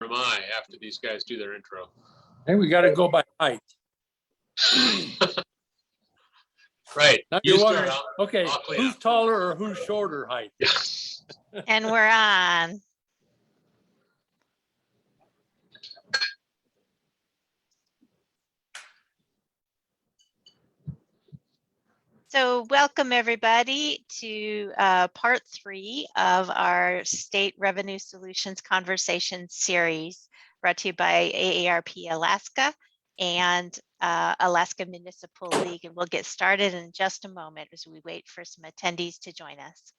am I after these guys do their intro. And we got to go by height. Right. Now You you're start, wondering, okay, I'll clean who's up. taller or who's shorter height? And we're on. So welcome everybody to part 3 of our State Revenue Solutions Conversation series brought to you by AARP Alaska and Alaska Municipal League. And we'll get started in just a moment as we wait for some attendees to join us.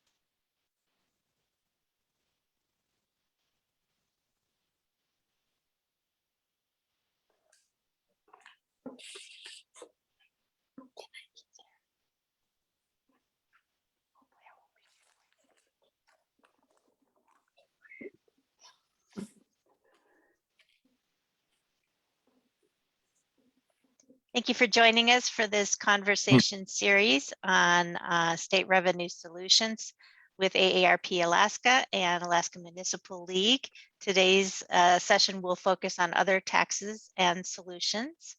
Thank you for joining us for this conversation series on state revenue solutions with AARP Alaska and Alaska Municipal League. Today's session will focus on other taxes and solutions.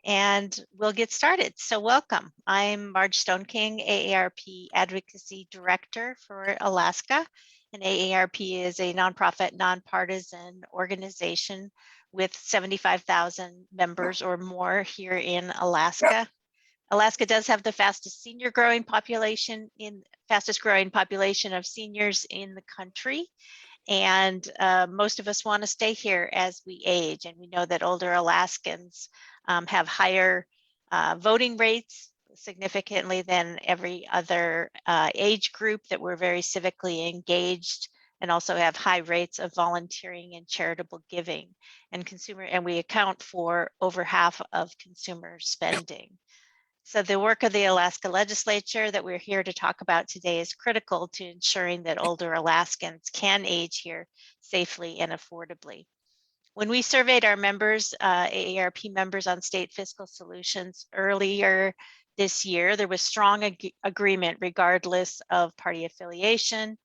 And we'll get started. So welcome. I'm Marge Stoneking, AARP Advocacy Director for Alaska. And AARP is a nonprofit, nonpartisan organization with 75,000 members or more here in Alaska. Alaska does have the fastest growing population of seniors in the country. And most of us want to stay here as we age. And we know that older Alaskans have higher voting rates significantly than every other age group, that we're very civically engaged and also have high rates of volunteering and charitable giving and we account for over half of consumer spending. So the work of the Alaska legislature that we're here to talk about today is critical to ensuring that older Alaskans can age here safely and affordably. When we surveyed our members, AARP members on state fiscal solutions earlier this year, there was strong agreement regardless of party affiliation,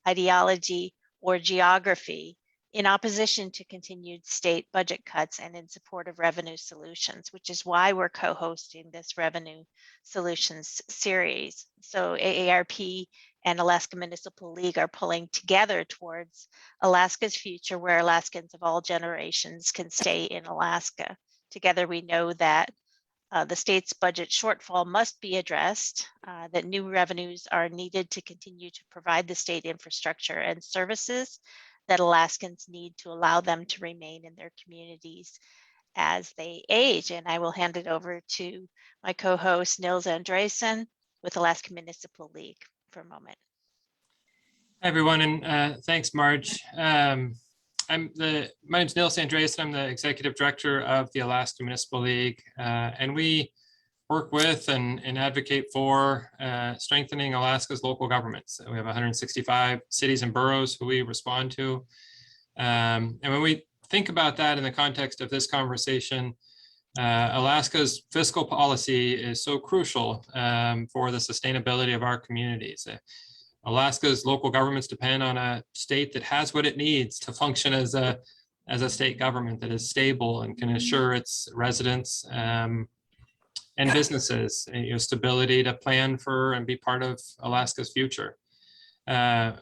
ideology, or geography in opposition to continued state budget cuts and in support of revenue solutions, which is why we're co-hosting this revenue solutions series. So AARP and Alaska Municipal League are pulling together towards Alaska's future, where Alaskans of all generations can stay in Alaska. Together, we know that the state's budget shortfall must be addressed, that new revenues are needed to continue to provide the state infrastructure and services that Alaskans need to allow them to remain in their communities as they age. And I will hand it over to my co-host, Nils Andreassen with Alaska Municipal League for a moment. Hi, everyone, and thanks, Marge. My name's Nils Andreassen. I'm the Executive Director of the Alaska Municipal League, and we work with and advocate for strengthening Alaska's local governments. We have 165 cities and boroughs who we respond to. And when we think about that in the context of this conversation, Alaska's fiscal policy is so crucial for the sustainability of our communities. Alaska's local governments depend on a state that has what it needs to function as a state government that is stable and can assure its residents and businesses stability to plan for and be part of Alaska's future. I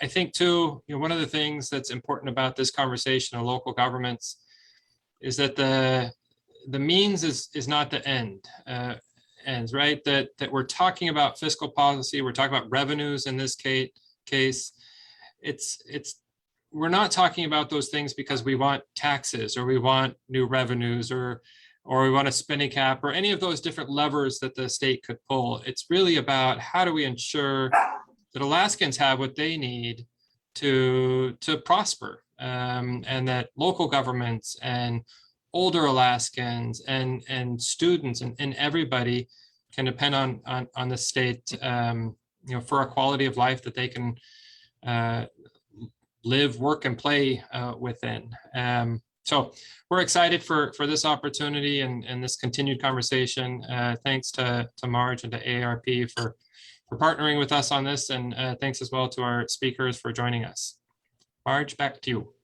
think too, one of the things that's important about this conversation of local governments is that the means is not the end. Ends, right? That we're talking about fiscal policy, we're talking about revenues in this case. We're not talking about those things because we want taxes or we want new revenues or we want a spending cap or any of those different levers that the state could pull. It's really about how do we ensure that Alaskans have what they need to prosper, and that local governments and older Alaskans and students and everybody can depend on the state, for a quality of life that they can live, work, and play within. So we're excited for this opportunity and this continued conversation. Thanks to Marge and to AARP for partnering with us on this, and thanks as well to our speakers for joining us. Marge, back to you.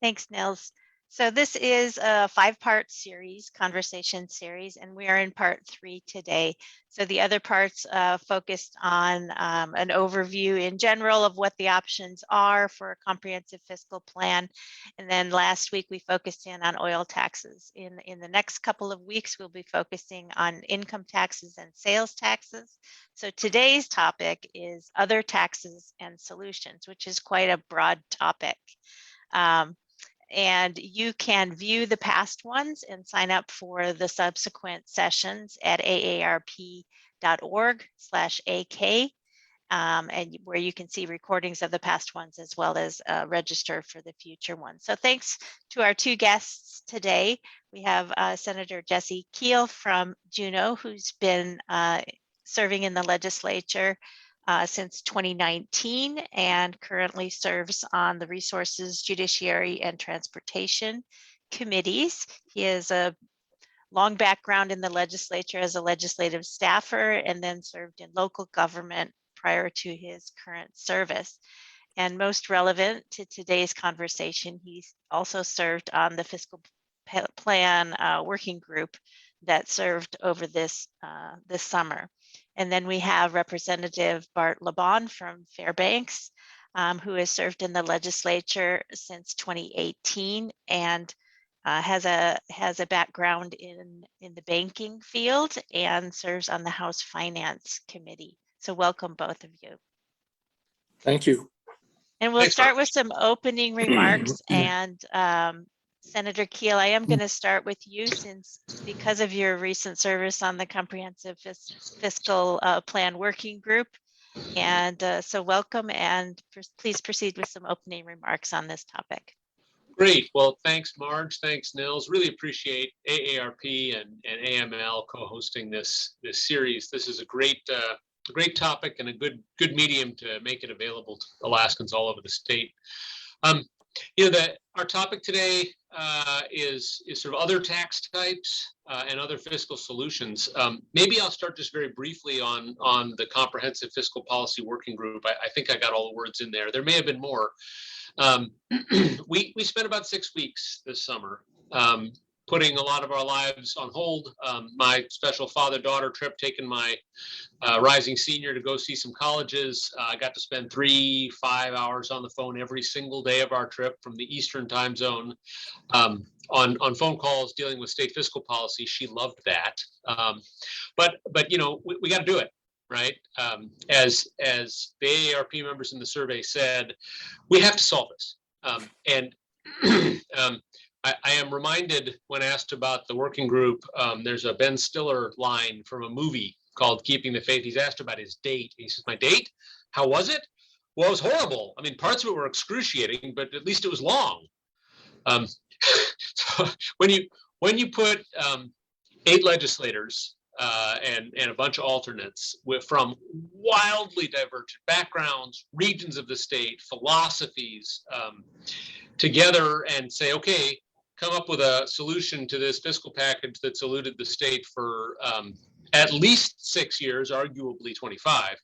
Thanks, Nils. So this is a 5-part series, conversation series, and we are in part 3 today. So the other parts focused on an overview in general of what the options are for a comprehensive fiscal plan. And then last week we focused in on oil taxes. In the next couple of weeks, we'll be focusing on income taxes and sales taxes. So today's topic is other taxes and solutions, which is quite a broad topic. And you can view the past ones and sign up for the subsequent sessions at aarp.org/AK, and where you can see recordings of the past ones as well as register for the future ones. So thanks to our 2 guests today. We have Senator Jesse Kiehl from Juneau, who's been serving in the legislature since 2019 and currently serves on the Resources, Judiciary, and Transportation committees. He has a long background in the legislature as a legislative staffer and then served in local government prior to his current service. And most relevant to today's conversation, he's also served on the fiscal plan working group that served over this summer. And then we have Representative Bart LeBon from Fairbanks, who has served in the legislature since 2018 and has a background in the banking field and serves on the House Finance Committee. So welcome, both of you. Thank you. And we'll Thanks, start Marge. with some opening remarks. And Senator Kiehl, I am going to start with you since because of your recent service on the Comprehensive Fiscal Plan Working Group. And so welcome, and please proceed with some opening remarks on this topic. Great. Well, thanks, Marge. Thanks, Nils. Really appreciate AARP and AML co-hosting this series. This is a great topic and a good medium to make it available to Alaskans all over the state. Our topic today is sort of other tax types and other fiscal solutions. Maybe I'll start just very briefly on the Comprehensive Fiscal Policy Working Group. I think I got all the words in there. There may have been more. We spent about 6 weeks this summer putting a lot of our lives on hold. My special father-daughter trip, taking my rising senior to go see some colleges. I got to spend 3-5 hours on the phone every single day of our trip from the Eastern time zone on phone calls dealing with state fiscal policy. She loved that. But we got to do it, right? As the AARP members in the survey said, we have to solve this. I am reminded when asked about the working group, there's a Ben Stiller line from a movie called Keeping the Faith. He's asked about his date. He says, my date? How was it? Well, it was horrible. I mean, parts of it were excruciating, but at least it was long. So when you put 8 legislators and a bunch of alternates from wildly divergent backgrounds, regions of the state, philosophies together and say, okay, come up with a solution to this fiscal package that's eluded the state for at least 6 years, arguably 25.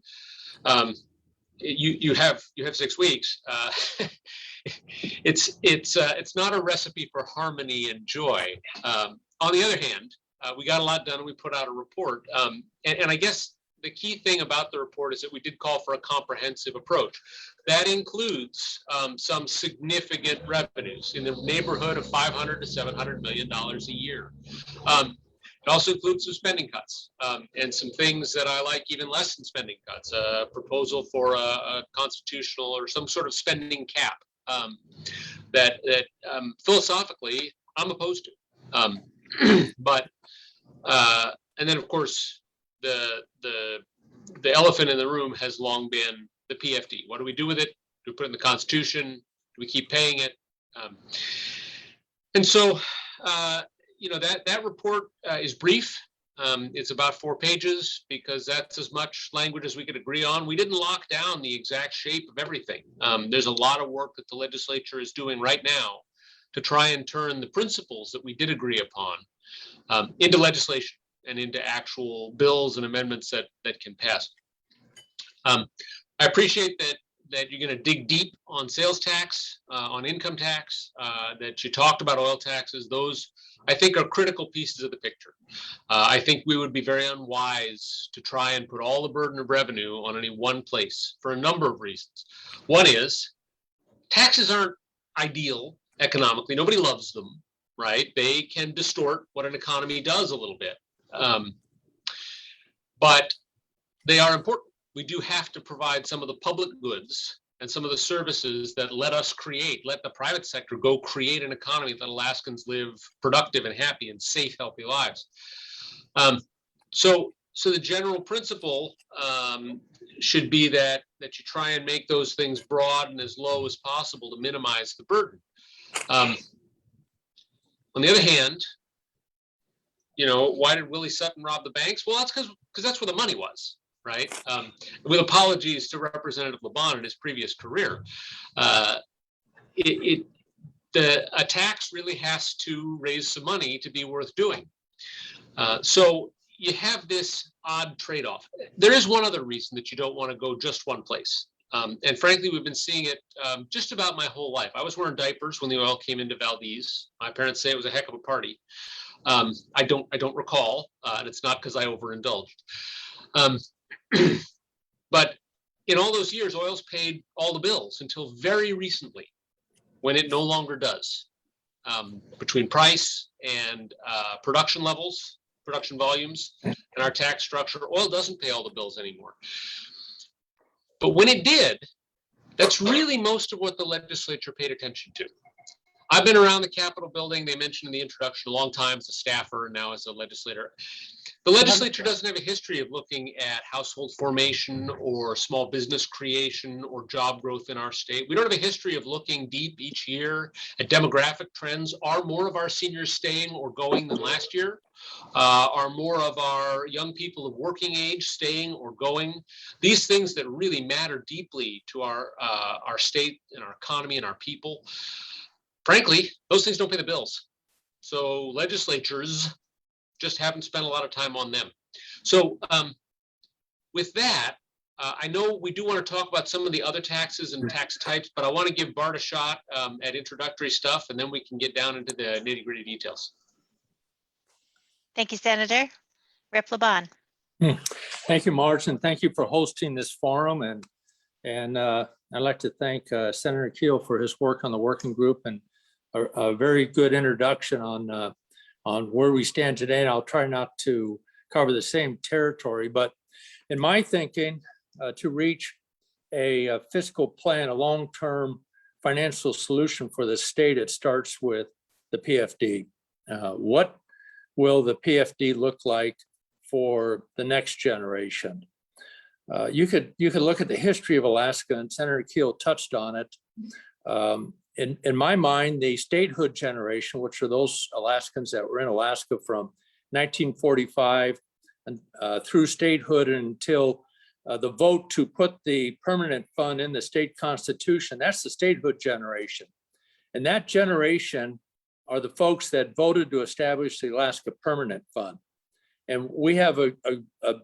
You have 6 weeks. It's not a recipe for harmony and joy. On the other hand, we got a lot done and we put out a report. And I guess the key thing about the report is that we did call for a comprehensive approach. That includes some significant revenues in the neighborhood of $500 to $700 million a year. It also includes some spending cuts and some things that I like even less than spending cuts, a proposal for a constitutional or some sort of spending cap that philosophically I'm opposed to. And then of course, the elephant in the room has long been the PFD. What do we do with it? Do we put it in the Constitution? Do we keep paying it? And so, that report is brief. It's about 4 pages because that's as much language as we could agree on. We didn't lock down the exact shape of everything. There's a lot of work that the legislature is doing right now to try and turn the principles that we did agree upon into legislation and into actual bills and amendments that can pass. I appreciate that you're going to dig deep on sales tax, on income tax, that you talked about oil taxes. Those, I think, are critical pieces of the picture. I think we would be very unwise to try and put all the burden of revenue on any one place for a number of reasons. One is taxes aren't ideal economically. Nobody loves them, right? They can distort what an economy does a little bit. But they are important. We do have to provide some of the public goods and some of the services that let the private sector go create an economy that Alaskans live productive and happy and safe, healthy lives. So the general principle should be that you try and make those things broad and as low as possible to minimize the burden. On the other hand, why did Willie Sutton rob the banks? Well, that's because that's where the money was, right? With apologies to Representative LeBon in his previous career, a tax really has to raise some money to be worth doing. So you have this odd trade-off. There is one other reason that you don't want to go just one place. And frankly, we've been seeing it just about my whole life. I was wearing diapers when the oil came into Valdez. My parents say it was a heck of a party. I don't recall, and it's not because I overindulged. But in all those years, oil's paid all the bills until very recently, when it no longer does. Between price and production levels, production volumes, and our tax structure, oil doesn't pay all the bills anymore. But when it did, that's really most of what the legislature paid attention to. I've been around the Capitol building. They mentioned in the introduction a long time as a staffer and now as a legislator. The legislature doesn't have a history of looking at household formation or small business creation or job growth in our state. We don't have a history of looking deep each year at demographic trends. Are more of our seniors staying or going than last year? Are more of our young people of working age staying or going? These things that really matter deeply to our state and our economy and our people. Frankly, those things don't pay the bills. So legislatures just haven't spent a lot of time on them. So with that, I know we do want to talk about some of the other taxes and tax types, but I want to give Bart a shot at introductory stuff, and then we can get down into the nitty-gritty details. Thank you, Senator. Rep. LeBon. Thank you, Marge, and thank you for hosting this forum. And I'd like to thank Senator Kiehl for his work on the working group and a very good introduction on where we stand today. And I'll try not to cover the same territory, but in my thinking, to reach a fiscal plan, a long-term financial solution for the state, it starts with the PFD. What will the PFD look like for the next generation? You could look at the history of Alaska, and Senator Kiehl touched on it. In my mind, the statehood generation, which are those Alaskans that were in Alaska from 1945 through statehood until the vote to put the permanent fund in the state constitution, that's the statehood generation. And that generation are the folks that voted to establish the Alaska Permanent Fund. And we have a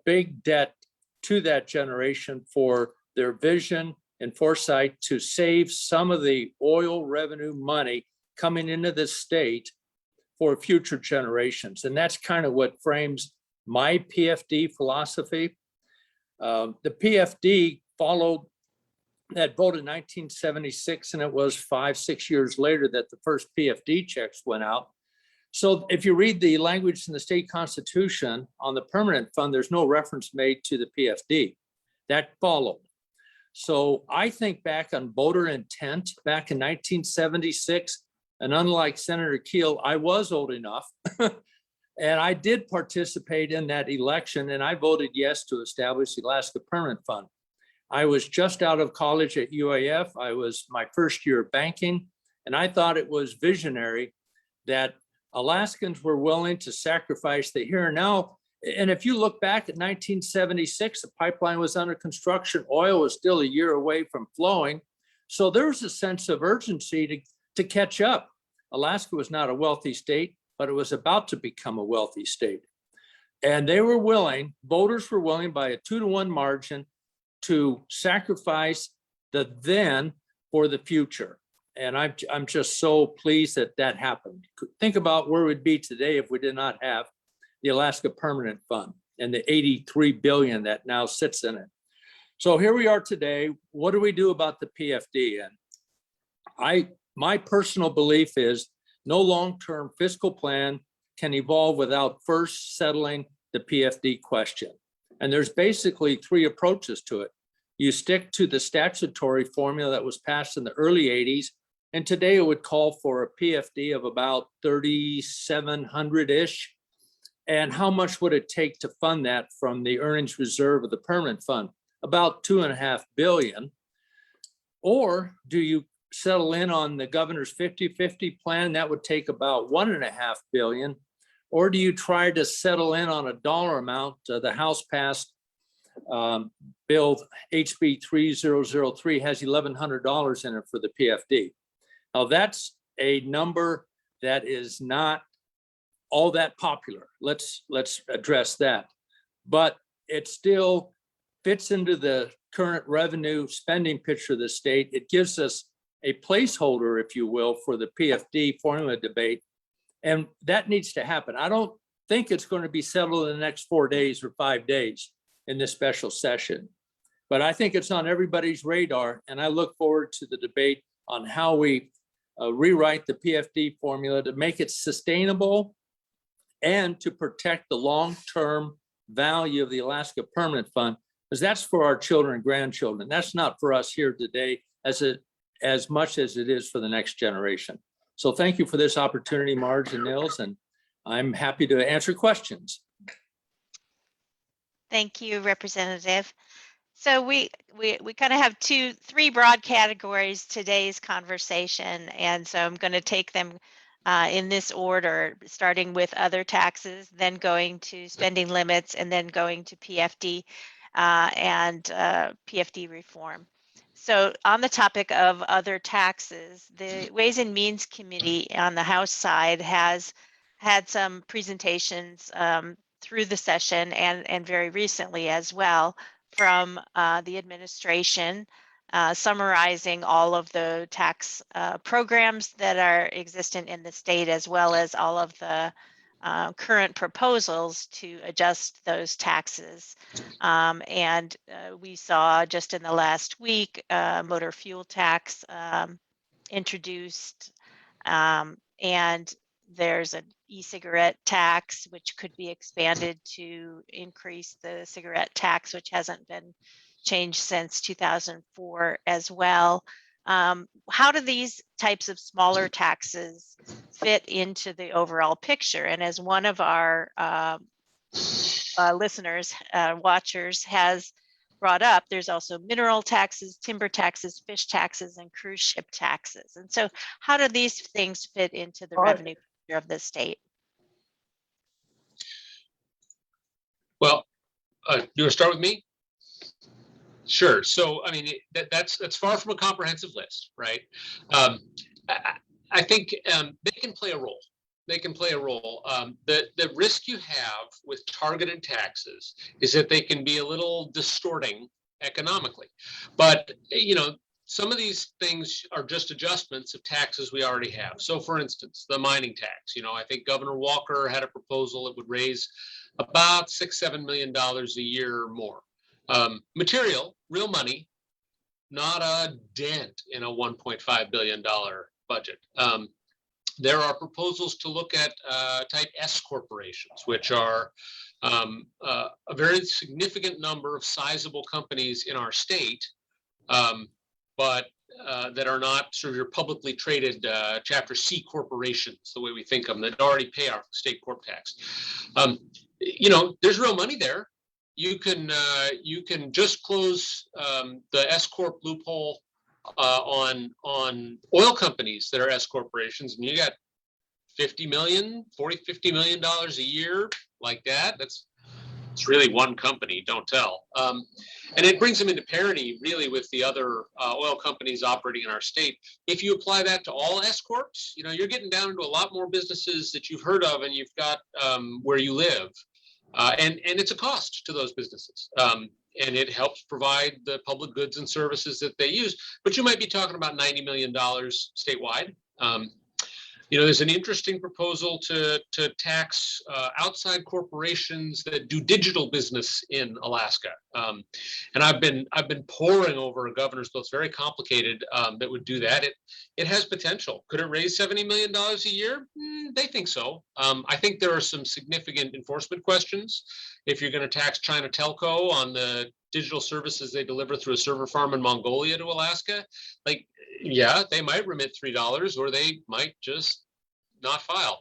big debt to that generation for their vision and foresight to save some of the oil revenue money coming into the state for future generations. And that's kind of what frames my PFD philosophy. The PFD followed that vote in 1976, and it was 5-6 years later that the first PFD checks went out. So if you read the language in the state constitution on the permanent fund, there's no reference made to the PFD. That followed. So I think back on voter intent back in 1976, and unlike Senator Kiehl, I was old enough and I did participate in that election, and I voted yes to establish the Alaska Permanent Fund. I was just out of college at UAF. I was my first year of banking, and I thought it was visionary that Alaskans were willing to sacrifice the here and now. And if you look back at 1976, the pipeline was under construction. Oil was still a year away from flowing. So there was a sense of urgency to catch up. Alaska was not a wealthy state, but it was about to become a wealthy state. And they were willing, voters were willing by a 2-to-1 margin to sacrifice the then for the future. And I'm just so pleased that that happened. Think about where we'd be today if we did not have the Alaska Permanent Fund and the 83 billion that now sits in it. So here we are today. What do we do about the PFD? And my personal belief is no long-term fiscal plan can evolve without first settling the PFD question. And there's basically three approaches to it. You stick to the statutory formula that was passed in the early 80s. And today it would call for a PFD of about 3,700-ish. And how much would it take to fund that from the earnings reserve of the permanent fund? About $2.5 billion. Or do you settle in on the governor's 50-50 plan? That would take about $1.5 billion. Or do you try to settle in on a dollar amount? The House passed Bill HB 3003 has $1,100 in it for the PFD. Now that's a number that is not all that popular. Let's address that. But it still fits into the current revenue spending picture of the state. It gives us a placeholder, if you will, for the PFD formula debate. And that needs to happen. I don't think it's going to be settled in the next 4 days or 5 days in this special session. But I think it's on everybody's radar. And I look forward to the debate on how we rewrite the PFD formula to make it sustainable and to protect the long-term value of the Alaska Permanent Fund, because that's for our children and grandchildren. That's not for us here today as much as it is for the next generation. So thank you for this opportunity, Marge and Nils, and I'm happy to answer questions. Thank you, Representative. So we kind of have three broad categories today's conversation, and so I'm going to take them in this order, starting with other taxes, then going to spending limits, and then going to PFD and PFD reform. So on the topic of other taxes, the Ways and Means Committee on the House side has had some presentations through the session and very recently as well from the administration, summarizing all of the tax programs that are existent in the state, as well as all of the current proposals to adjust those taxes. And we saw just in the last week, motor fuel tax introduced, and there's an e-cigarette tax, which could be expanded to increase the cigarette tax, which hasn't been changed since 2004 as well. How do these types of smaller taxes fit into the overall picture? And as one of our listeners, watchers has brought up, there's also mineral taxes, timber taxes, fish taxes, and cruise ship taxes. And so how do these things fit into the revenue picture of the state? Well, you want to start with me? Sure. So, I mean, that's far from a comprehensive list, right? I think they can play a role. They can play a role. The risk you have with targeted taxes is that they can be a little distorting economically. But, you know, some of these things are just adjustments of taxes we already have. So, for instance, the mining tax. You know, I think Governor Walker had a proposal that would raise about $6-7 million a year or more. Material, real money, not a dent in a $1.5 billion budget. There are proposals to look at type S corporations, which are a very significant number of sizable companies in our state, but that are not sort of your publicly traded Chapter C corporations, the way we think of them, that already pay our state corp tax. You know, there's real money there. You can just close the S corp loophole on oil companies that are S corporations, and you got $50 million a year like that. It's really one company, don't tell. And it brings them into parity really with the other oil companies operating in our state. If you apply that to all S corps, you know, you're getting down into a lot more businesses that you've heard of and you've got where you live. And it's a cost to those businesses. it helps provide the public goods and services that they use. But you might be talking about $90 million statewide. There's an interesting proposal to tax outside corporations that do digital business in Alaska. And I've been poring over a governor's bill. It's very complicated that would do that. It has potential. Could it raise $70 million a year? They think so. I think there are some significant enforcement questions. If you're going to tax China Telco on the digital services they deliver through a server farm in Mongolia to Alaska, yeah, they might remit $3 or they might just not file.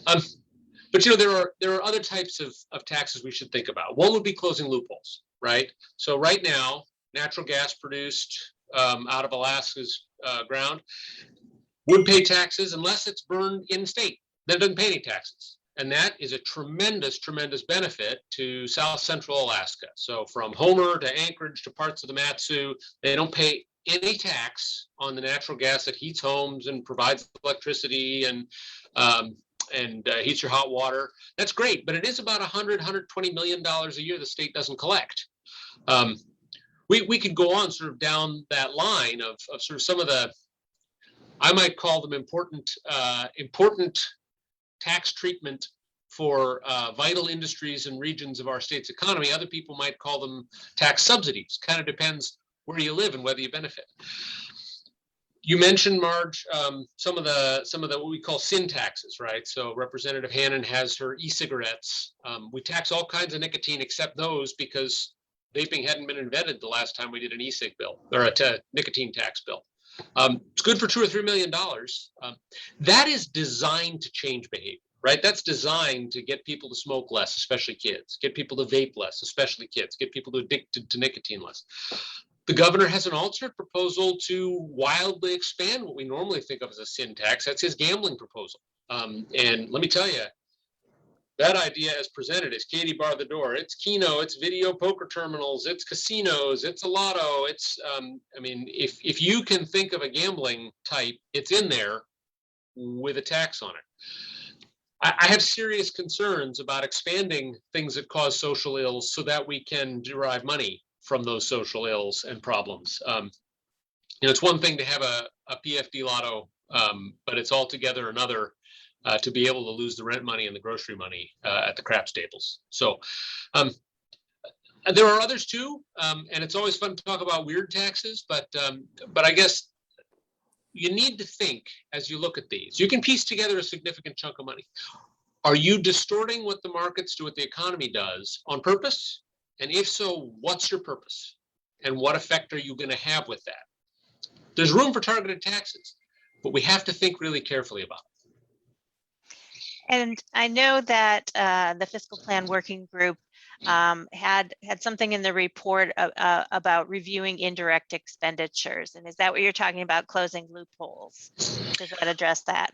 But there are other types of taxes we should think about. One would be closing loopholes, right? So right now, natural gas produced out of Alaska's ground would pay taxes unless it's burned in state. Then it doesn't pay any taxes. And that is a tremendous, tremendous benefit to South Central Alaska. So from Homer to Anchorage to parts of the Matsu, they don't pay any tax on the natural gas that heats homes and provides electricity and heats your hot water. That's great, but it is about $120 million a year the state doesn't collect. We could go on sort of down that line of sort of some of the, I might call them important tax treatment for vital industries and regions of our state's economy. Other people might call them tax subsidies. Kind of depends where you live and whether you benefit. You mentioned, Marge, some of the what we call sin taxes, right? So Representative Hannan has her e-cigarettes. We tax all kinds of nicotine except those because vaping hadn't been invented the last time we did an e-cig bill or a nicotine tax bill. It's good for $2 or $3 million. That is designed to change behavior, right? That's designed to get people to smoke less, especially kids, get people to vape less, especially kids, get people to addicted to nicotine less. The governor has an alternate proposal to wildly expand what we normally think of as a sin tax. That's his gambling proposal. And let me tell you, that idea as presented is Katie bar the door. It's Keno, it's video poker terminals, it's casinos, it's a lotto. It's, if you can think of a gambling type, it's in there with a tax on it. I have serious concerns about expanding things that cause social ills so that we can derive money from those social ills and problems. It's one thing to have a PFD lotto, but it's altogether another to be able to lose the rent money and the grocery money at the crap stables. So there are others too, and it's always fun to talk about weird taxes, but I guess you need to think as you look at these. You can piece together a significant chunk of money. Are you distorting what the markets do, what the economy does on purpose? And if so, what's your purpose? And what effect are you going to have with that? There's room for targeted taxes, but we have to think really carefully about it. And I know that the fiscal plan working group had something in the report about reviewing indirect expenditures. And is that what you're talking about, closing loopholes? Does that address that?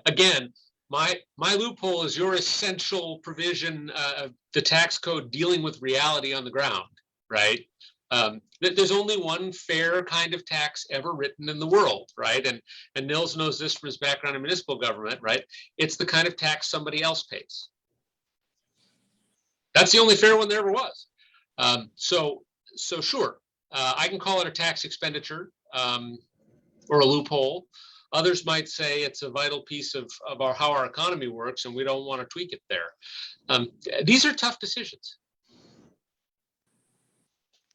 Again, my loophole is your essential provision of the tax code dealing with reality on the ground, right? There's only one fair kind of tax ever written in the world, right? And Nils knows this from his background in municipal government, right? It's the kind of tax somebody else pays. That's the only fair one there ever was. So sure, I can call it a tax expenditure or a loophole. Others might say it's a vital piece of how our economy works, and we don't want to tweak it there. These are tough decisions.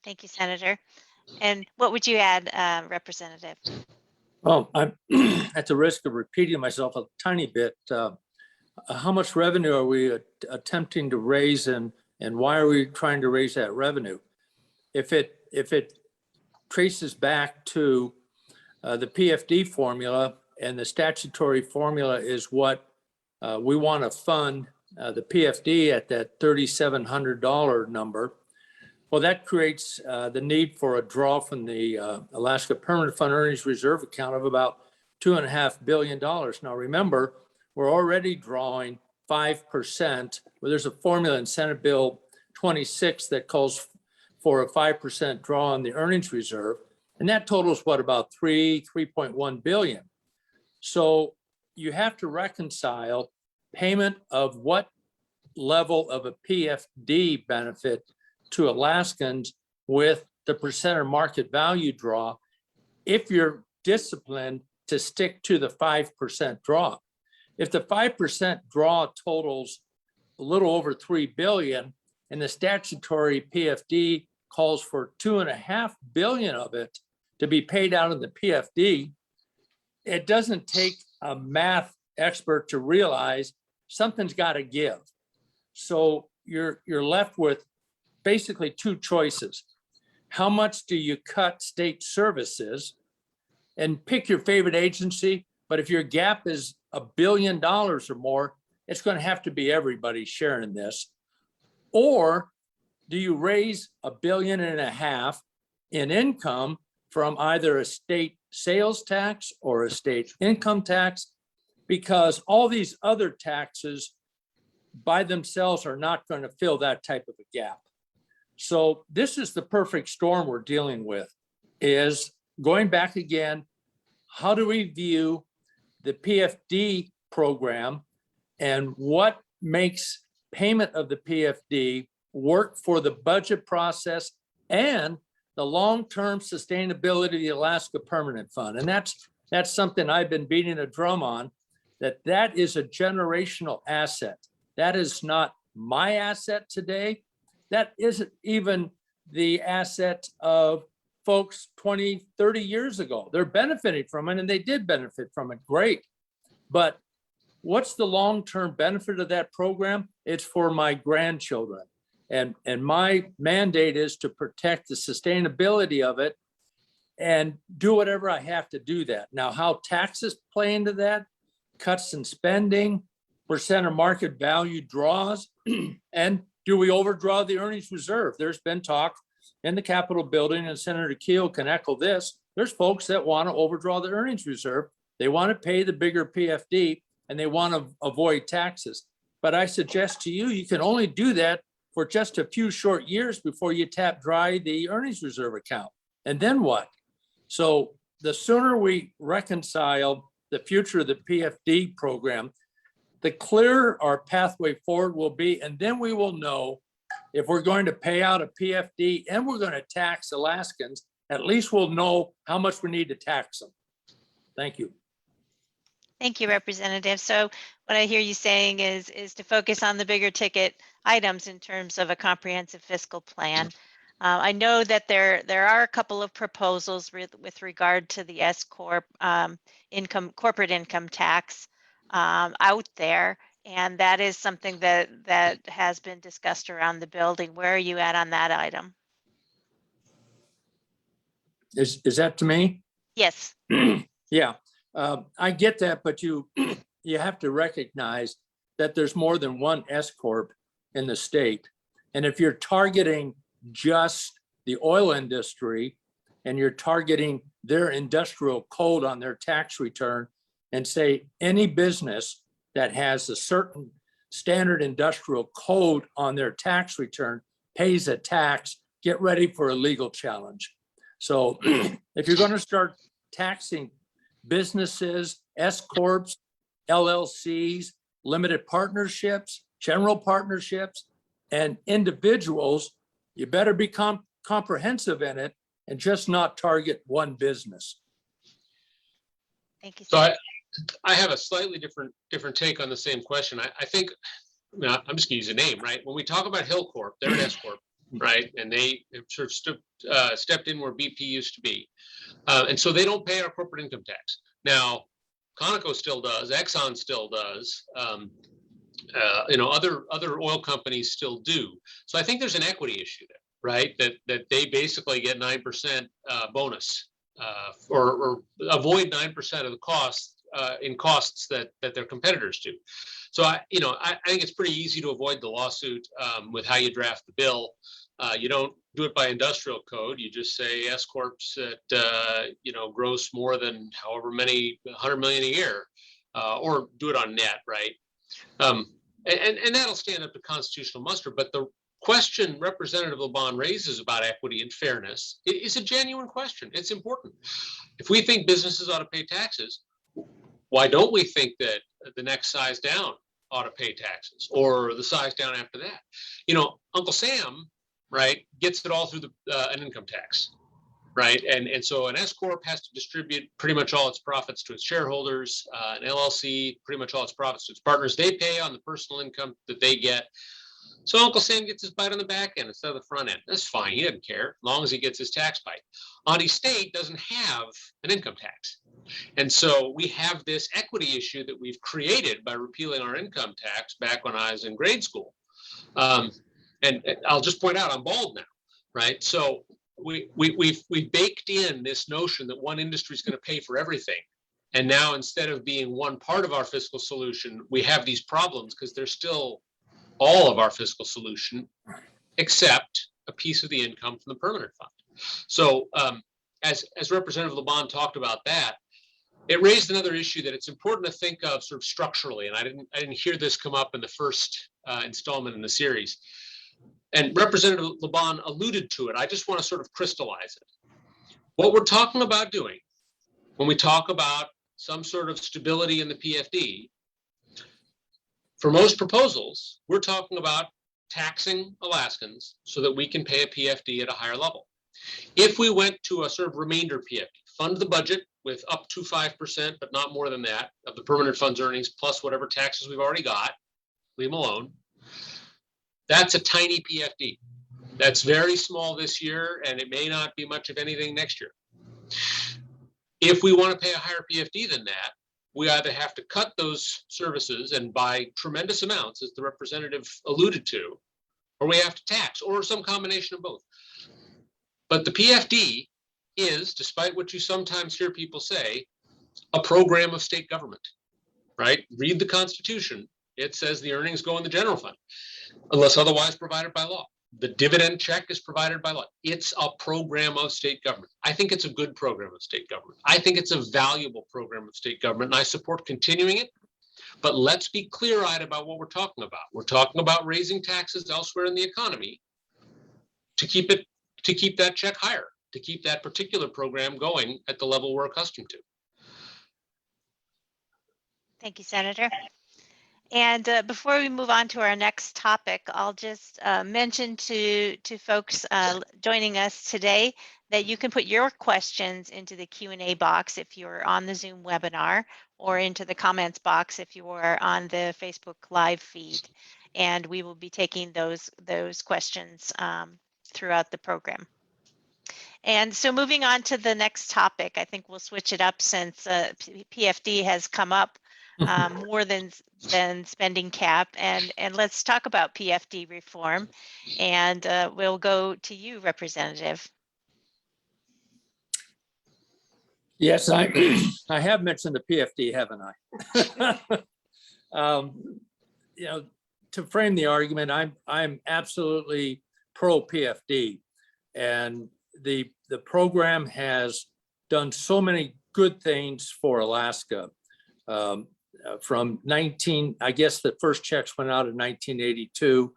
Thank you, Senator. And what would you add, Representative? Well, I'm at the risk of repeating myself a tiny bit. How much revenue are we attempting to raise, and why are we trying to raise that revenue? If it traces back to the PFD formula, and the statutory formula is what we want to fund the PFD at that $3,700 number. Well, that creates the need for a draw from the Alaska Permanent Fund Earnings Reserve account of about $2.5 billion. Now, remember, we're already drawing 5%. Well, there's a formula in Senate Bill 26 that calls for a 5% draw on the earnings reserve. And that totals what, about $3.1 billion. So you have to reconcile payment of what level of a PFD benefit to Alaskans with the percent of market value draw if you're disciplined to stick to the 5% draw. If the 5% draw totals a little over 3 billion and the statutory PFD calls for 2.5 billion of it to be paid out in the PFD, it doesn't take a math expert to realize something's got to give. So you're left with basically two choices. How much do you cut state services? And pick your favorite agency, but if your gap is $1 billion or more, it's going to have to be everybody sharing this. Or do you raise $1.5 billion in income from either a state sales tax or a state income tax? Because all these other taxes by themselves are not going to fill that type of a gap. So this is the perfect storm we're dealing with, is going back again, how do we view the PFD program and what makes payment of the PFD work for the budget process and the long-term sustainability of the Alaska Permanent Fund? And that's something I've been beating a drum on, that is a generational asset. That is not my asset today. That isn't even the asset of folks 20, 30 years ago. They're benefiting from it, and they did benefit from it. Great. But what's the long-term benefit of that program? It's for my grandchildren. And my mandate is to protect the sustainability of it and do whatever I have to do that. Now, how taxes play into that, cuts in spending, percent of market value draws, and do we overdraw the earnings reserve? There's been talk in the Capitol building, and Senator Kiehl can echo this. There's folks that want to overdraw the earnings reserve. They want to pay the bigger PFD and they want to avoid taxes. But I suggest to you, you can only do that for just a few short years before you tap dry the earnings reserve account. And then what? So the sooner we reconcile the future of the PFD program, the clearer our pathway forward will be. And then we will know if we're going to pay out a PFD and we're going to tax Alaskans, at least we'll know how much we need to tax them. Thank you. Thank you, Representative. So what I hear you saying is to focus on the bigger ticket items in terms of a comprehensive fiscal plan. I know that there are a couple of proposals with regard to the S Corp corporate income tax out there, and that is something that has been discussed around the building. Where are you at on that item? Is that to me? Yes. Yeah, I get that, but you have to recognize that there's more than one S Corp in the state. And if you're targeting just the oil industry and you're targeting their industrial code on their tax return and say any business that has a certain standard industrial code on their tax return pays a tax, get ready for a legal challenge. So if you're going to start taxing businesses, S Corps, LLCs, limited partnerships, general partnerships, and individuals, you better be comprehensive in it and just not target one business. Thank you. So I have a slightly different take on the same question. I think, I'm just gonna use a name, right? When we talk about Hill Corp, they're an S Corp, right? And they have sort of stepped in where BP used to be. And so they don't pay our corporate income tax. Now, Conoco still does, Exxon still does, other oil companies still do. So I think there's an equity issue there, right? That they basically get 9% bonus or avoid 9% of the costs in costs that their competitors do. So I think it's pretty easy to avoid the lawsuit with how you draft the bill. You don't do it by industrial code. You just say S Corps that gross more than however many 100 million a year, or do it on net, right? And that'll stand up to constitutional muster. But the question Representative LeBon raises about equity and fairness is a genuine question. It's important. If we think businesses ought to pay taxes, why don't we think that the next size down ought to pay taxes, or the size down after that? Uncle Sam right, gets it all through an income tax, right? And so an S corp has to distribute pretty much all its profits to its shareholders. An LLC, pretty much all its profits to its partners. They pay on the personal income that they get. So Uncle Sam gets his bite on the back end instead of the front end. That's fine. He doesn't care as long as he gets his tax bite. Auntie State doesn't have an income tax. And so we have this equity issue that we've created by repealing our income tax back when I was in grade school. And I'll just point out, I'm bald now, right? So we've baked in this notion that one industry is going to pay for everything. And now instead of being one part of our fiscal solution, we have these problems because they're still all of our fiscal solution, except a piece of the income from the permanent fund. So as Representative LeBon talked about that, it raised another issue that it's important to think of sort of structurally. And I didn't hear this come up in the first installment in the series. And Representative LeBon alluded to it. I just want to sort of crystallize it. What we're talking about doing when we talk about some sort of stability in the PFD, for most proposals, we're talking about taxing Alaskans so that we can pay a PFD at a higher level. If we went to a sort of remainder PFD, fund the budget with up to 5%, but not more than that, of the permanent fund's earnings, plus whatever taxes we've already got, leave them alone. That's a tiny PFD. That's very small this year, and it may not be much of anything next year. If we want to pay a higher PFD than that, we either have to cut those services and by tremendous amounts, as the representative alluded to, or we have to tax, or some combination of both. But the PFD is, despite what you sometimes hear people say, a program of state government, right? Read the Constitution. It says the earnings go in the general fund, unless otherwise provided by law. The dividend check is provided by law. It's a program of state government. I think it's a good program of state government. I think it's a valuable program of state government, and I support continuing it. But let's be clear-eyed about what we're talking about. We're talking about raising taxes elsewhere in the economy to keep that check higher, to keep that particular program going at the level we're accustomed to. Thank you, Senator. And before we move on to our next topic, I'll just mention to folks joining us today that you can put your questions into the Q&A box if you're on the Zoom webinar, or into the comments box if you are on the Facebook Live feed. And we will be taking those questions throughout the program. And so moving on to the next topic, I think we'll switch it up since PFD has come up more than spending cap, and let's talk about PFD reform, and we'll go to you, Representative. Yes, I have mentioned the PFD, haven't I? You know, to frame the argument, I'm absolutely pro PFD, and the program has done so many good things for Alaska. From I guess the first checks went out in 1982.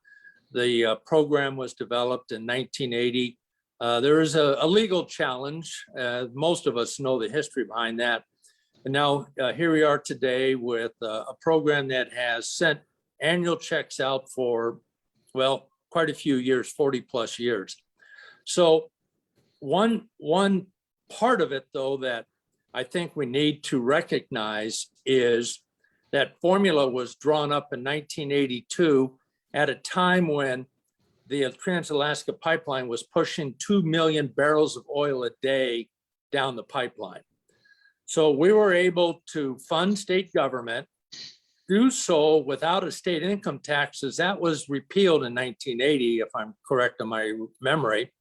The program was developed in 1980. There is a legal challenge. Most of us know the history behind that. And now here we are today with a program that has sent annual checks out for, well, quite a few years, 40 plus years. So one part of it, though, that I think we need to recognize is that formula was drawn up in 1982 at a time when the Trans-Alaska Pipeline was pushing 2 million barrels of oil a day down the pipeline. So we were able to fund state government, do so without a state income taxes. That was repealed in 1980, if I'm correct on my memory,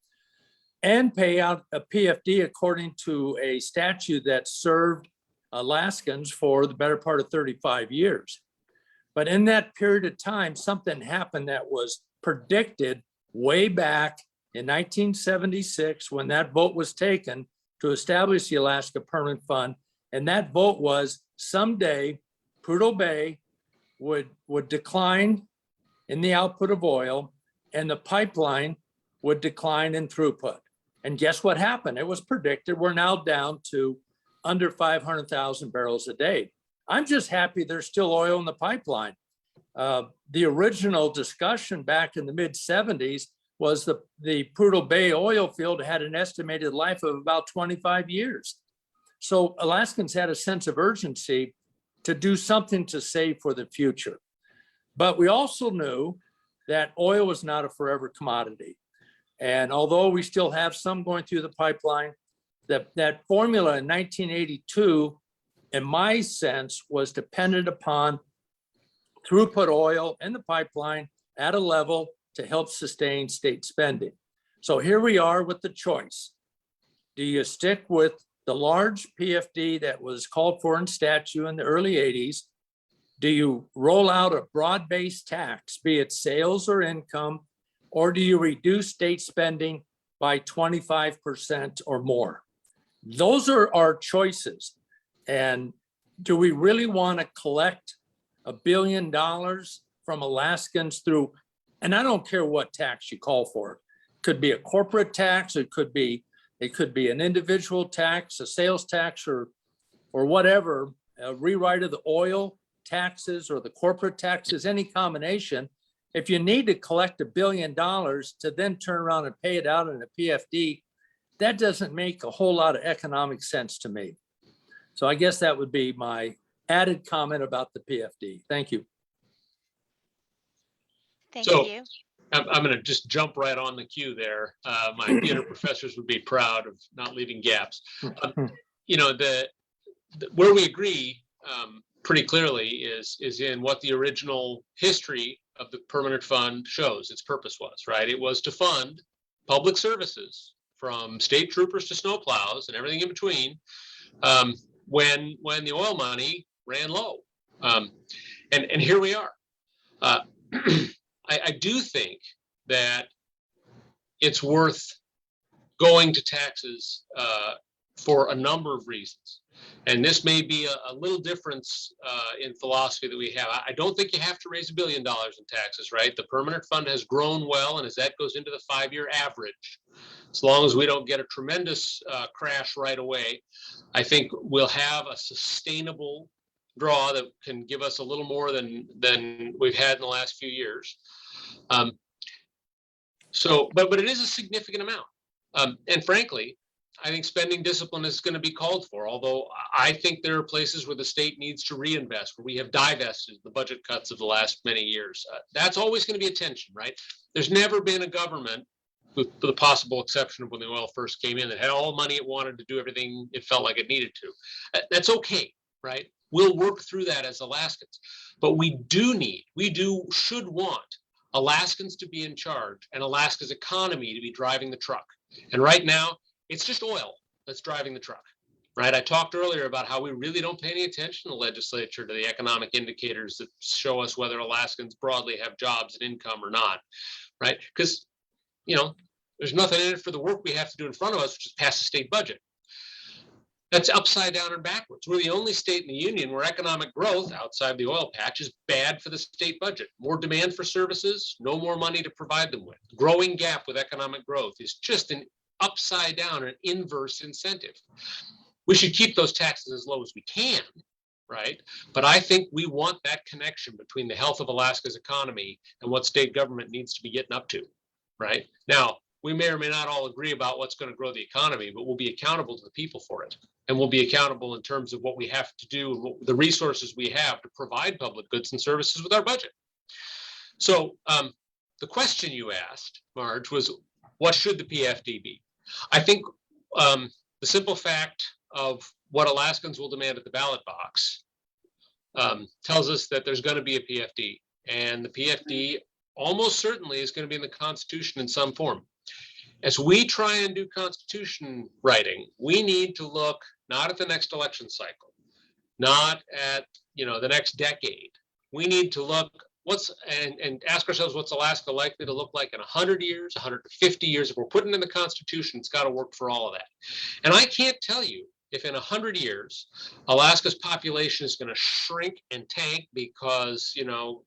and pay out a PFD according to a statute that served Alaskans for the better part of 35 years. But in that period of time, something happened that was predicted way back in 1976 when that vote was taken to establish the Alaska Permanent Fund. And that vote was someday Prudhoe Bay would decline in the output of oil and the pipeline would decline in throughput. And guess what happened? It was predicted. We're now down to under 500,000 barrels a day. I'm just happy there's still oil in the pipeline. The original discussion back in the mid 70s was the Prudhoe Bay oil field had an estimated life of about 25 years. So Alaskans had a sense of urgency to do something to save for the future. But we also knew that oil was not a forever commodity. And although we still have some going through the pipeline, that formula in 1982, in my sense, was dependent upon throughput oil in the pipeline at a level to help sustain state spending. So here we are with the choice. Do you stick with the large PFD that was called for in statute in the early 80s? Do you roll out a broad-based tax, be it sales or income, or do you reduce state spending by 25% or more? Those are our choices. And do we really want to collect $1 billion from Alaskans through, and I don't care what tax you call for it. Could be a corporate tax, it could be an individual tax, a sales tax, or whatever, a rewrite of the oil taxes or the corporate taxes, any combination. If you need to collect $1 billion to then turn around and pay it out in a PFD, that doesn't make a whole lot of economic sense to me. So I guess that would be my added comment about the PFD. Thank you. Thank So, you. I'm going to just jump right on the queue there. My theater professors would be proud of not leaving gaps. You know, where we agree pretty clearly is in what the original history of the permanent fund shows its purpose was, right? It was to fund public services from state troopers to snowplows and everything in between when the oil money ran low. And here we are. I do think that it's worth going to taxes for a number of reasons. And this may be a little difference in philosophy that we have. I don't think you have to raise $1 billion in taxes, right? The permanent fund has grown well, and as that goes into the 5-year average, as long as we don't get a tremendous crash right away, I think we'll have a sustainable draw that can give us a little more than we've had in the last few years. But it is a significant amount. And frankly, I think spending discipline is going to be called for, although I think there are places where the state needs to reinvest, where we have divested the budget cuts of the last many years. That's always going to be a tension, right? There's never been a government, with the possible exception of when the oil first came in, that had all the money it wanted to do everything it felt like it needed to. That's okay, right? We'll work through that as Alaskans. But we should want Alaskans to be in charge and Alaska's economy to be driving the truck. And right now, it's just oil that's driving the truck, right? I talked earlier about how we really don't pay any attention in the legislature to the economic indicators that show us whether Alaskans broadly have jobs and income or not, right? Because, you know, there's nothing in it for the work we have to do in front of us, which is pass the state budget. That's upside down and backwards. We're the only state in the union where economic growth outside the oil patch is bad for the state budget. More demand for services, no more money to provide them with. Growing gap with economic growth is just an upside down, an inverse incentive. We should keep those taxes as low as we can, right? But I think we want that connection between the health of Alaska's economy and what state government needs to be getting up to, right? Now, we may or may not all agree about what's going to grow the economy, but we'll be accountable to the people for it. And we'll be accountable in terms of what we have to do and the resources we have to provide public goods and services with our budget. So the question you asked, Marge, was what should the PFD be? I think the simple fact of what Alaskans will demand at the ballot box tells us that there's going to be a PFD. And the PFD almost certainly is going to be in the Constitution in some form. As we try and do Constitution writing, we need to look not at the next election cycle, not at the next decade. We need to look and ask ourselves what's Alaska likely to look like in 100 years, 150 years. If we're putting in the Constitution, it's got to work for all of that. And I can't tell you if in 100 years, Alaska's population is going to shrink and tank because, the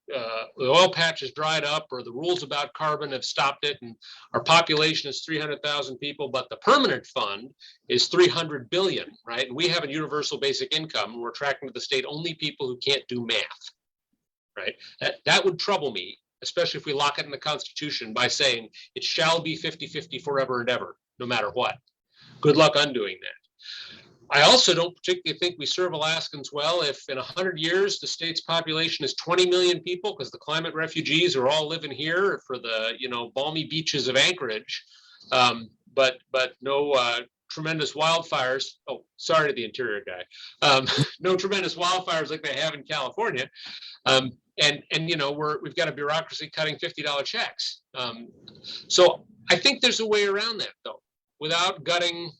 oil patch has dried up or the rules about carbon have stopped it and our population is 300,000 people, but the permanent fund is 300 billion, right? And we have a universal basic income and we're attracting to the state only people who can't do math, right? That would trouble me especially if we lock it in the Constitution by saying it shall be 50-50 forever and ever, no matter what. Good luck undoing that. I also don't particularly think we serve Alaskans well if in 100 years the state's population is 20 million people because the climate refugees are all living here for the balmy beaches of Anchorage, but no tremendous wildfires. Oh, sorry to the interior guy. No tremendous wildfires like they have in California. And we've got a bureaucracy cutting $50 checks. So I think there's a way around that though, without gutting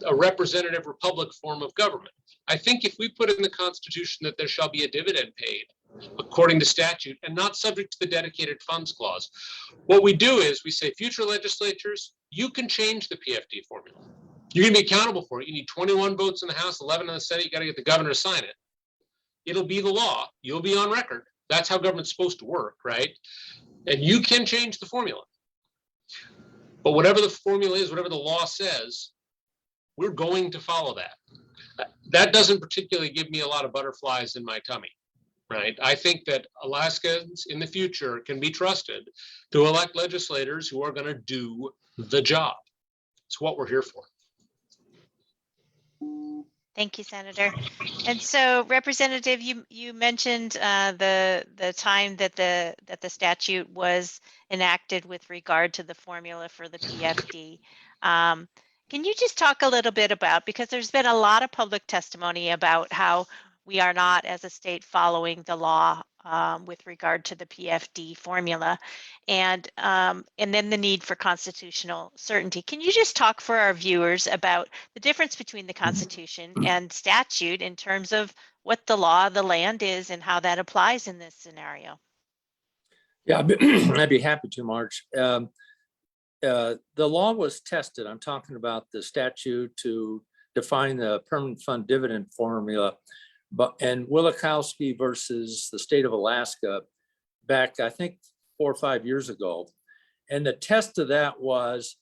a representative republic form of government. I think if we put in the Constitution that there shall be a dividend paid according to statute and not subject to the dedicated funds clause, what we do is we say future legislatures, you can change the PFD formula. You're going to be accountable for it. You need 21 votes in the House, 11 in the Senate. You got to get the governor to sign it. It'll be the law. You'll be on record. That's how government's supposed to work, right? And you can change the formula. But whatever the formula is, whatever the law says, we're going to follow that. That doesn't particularly give me a lot of butterflies in my tummy, right? I think that Alaskans in the future can be trusted to elect legislators who are going to do the job. It's what we're here for. Thank you, Senator. And so, Representative, you mentioned the time that the statute was enacted with regard to the formula for the PFD. Can you just talk a little bit about, because there's been a lot of public testimony about how we are not, as a state, following the law with regard to the PFD formula, and then the need for constitutional certainty. Can you just talk for our viewers about the difference between the Constitution and statute in terms of what the law of the land is and how that applies in this scenario? Yeah, I'd be happy to, Marge. The law was tested. I'm talking about the statute to define the permanent fund dividend formula, and Wielechowski versus the state of Alaska back, I think, 4 or 5 years ago. And the test of that was,